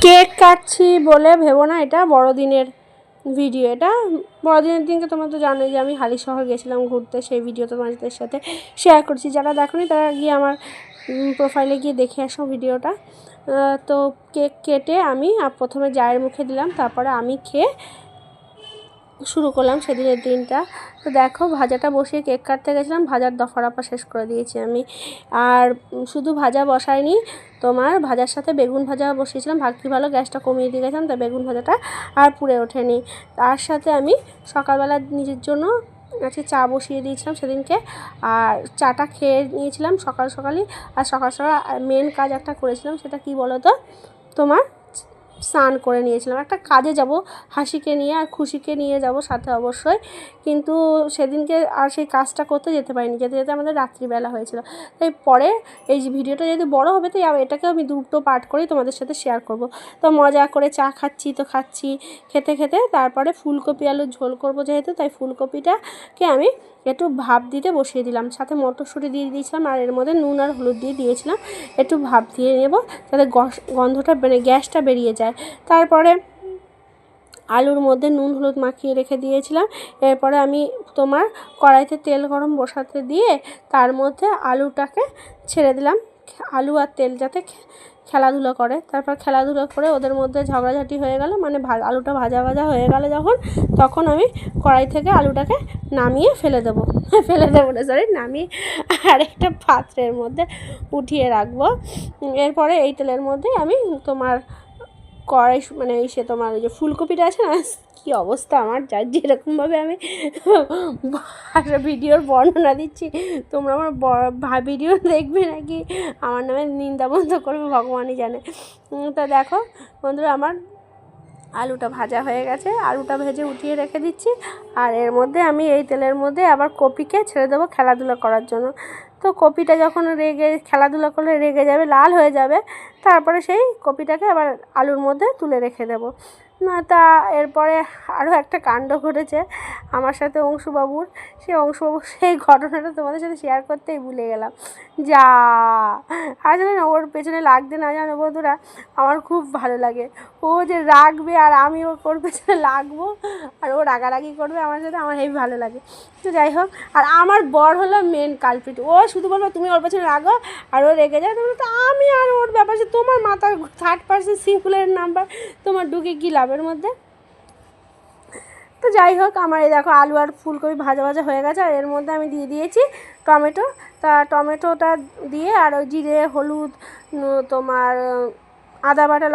Cake কাটছি বলে ভেবো না এটা বড়দিনের ভিডিও। এটা বড়দিনের দিনকে তোমরা তো জানোই যে আমি হালিশহর গেছিলাম ঘুরতে, সেই ভিডিও তোমাদের সাথে শেয়ার করছি। যারা দেখোনি তারা গিয়ে আমার প্রোফাইলে গিয়ে দেখে আসো ভিডিওটা। তো কেক কেটে আমি প্রথমে জায়ের মুখে দিলাম, তারপরে আমি খেয়ে শুরু করলাম সেদিনের দিনটা। তো দেখো ভাজাটা বসিয়ে কেক কাটতে গেছিলাম, ভাজার দফারাপা শেষ করে দিয়েছি আমি। আর শুধু ভাজা বসাইনি, তোমার ভাজার সাথে বেগুন ভাজা বসিয়েছিলাম। ভাগ্যি ভালো গ্যাসটা কমিয়ে দিয়ে গেছিলাম, তাই বেগুন ভাজাটা আর পুড়ে ওঠেনি। তার সাথে আমি সকালবেলা নিজের জন্য আজকে চা বসিয়ে দিয়েছিলাম সেদিনকে, আর চাটা খেয়ে নিয়েছিলাম সকাল সকালই। আর সকাল সকাল মেন কাজ একটা করেছিলাম, সেটা কি বলো তো, তোমার স্নান করে নিয়েছিলাম। একটা কাজে যাব, হাসিকে নিয়ে আর খুশিকে নিয়ে যাব সাথে অবশ্যই, কিন্তু সেদিনকে আর সেই কাজটা করতে যেতে পারিনি, যেতে যেতে আমাদের রাত্রিবেলা হয়েছিল। তাই পরে এই যে ভিডিওটা যদি বড় হবে তাই এটাকেও আমি দুটো পার্ট করেই তোমাদের সাথে শেয়ার করব। তো মজা করে চা খাচ্ছি, তো খাচ্ছি, খেতে খেতে তারপরে ফুলকপি আলুর ঝোল করব যেহেতু, তাই ফুলকপিটাকে আমি একটু ভাপ দিতে বসিয়ে দিলাম, সাথে মটরশুঁটি দিয়ে দিয়েছিলাম, আর এর মধ্যে নুন আর হলুদ দিয়ে দিয়েছিলাম। একটু ভাপ দিয়ে নেব যাতে গন্ধটা গ্যাসটা বেরিয়ে যায়। তারপরে আলুর মধ্যে নুন হলুদ মাখিয়ে রেখে দিয়েছিলাম। এরপরে আমি তোমার কড়াইতে তেল গরম বসাতে দিয়ে তার মধ্যে আলুটাকে ছেড়ে দিলাম, আলু আর তেল যাতে খেলাধুলো করে। তারপর খেলাধুলো করে ওদের মধ্যে ঝগড়াঝাটি হয়ে গেল, মানে আলুটা ভাজা ভাজা হয়ে গেল যখন, তখন আমি কড়াই থেকে আলুটাকে নামিয়ে ফেলে দেবো না সরি, নামিয়ে আরেকটা পাত্রের মধ্যে উঠিয়ে রাখবো। এরপরে এই তেলের মধ্যে আমি তোমার কড়াই মানে সে তোমার ওই যে ফুলকপিটা আছে না, কী অবস্থা আমার, যার যেরকমভাবে আমি ভিডিওর বর্ণনা দিচ্ছি, তোমরা আমার ভিডিও দেখবে নাকি আমার নামে নিন্দা বন্ধ করবে ভগবানই জানে। তা দেখো বন্ধুরা, আমার আলুটা ভাজা হয়ে গেছে, আলুটা ভেজে উঠিয়ে রেখে দিচ্ছি। আর এর মধ্যে আমি এই তেলের মধ্যে আবার কপিকে ছেড়ে দেবো খেলাধুলা করার জন্য। তো কপিটা যখন খেলাধুলা করলে রেগে যাবে, লাল হয়ে যাবে, তারপরে সেই কপিটাকে আবার আলুর মধ্যে তুলে রেখে দেবো। না তা এরপরে আরও একটা কাণ্ড ঘটেছে আমার সাথে অংশুবাবুর। সেই ঘটনাটা তোমাদের সাথে শেয়ার করতেই ভুলে গেলাম। যা আসলে না, ওর পেছনে লাগতে না জানো বন্ধুরা, আমার খুব ভালো লাগে। ও যে রাগবে আর আমি ওর পেছনে লাগবো, আর ও রাগারাগি করবে আমার সাথে, আমার হেবি ভালো লাগে। তো যাই হোক, আর আমার বর হলো মেন কালপিট। ও শুধু বলবো তুমি ওর পেছনে রাগো, আর ও রেগে যায়। তোমরা তো আমি আর ওর ব্যাপার, তোমার মাথার থার্ড পার্সন সিঙ্গুলার নাম্বার তোমার ঢুকে কী লাভের মধ্যে। তো যাই হোক, আমার এই দেখো আলু আর ফুলকপি ভাজা ভাজা হয়ে গেছে, আর এর মধ্যে আমি দিয়ে দিয়েছি টমেটো। তা টমেটোটা দিয়ে আর ওই জিরে হলুদ তোমার আদা বাটা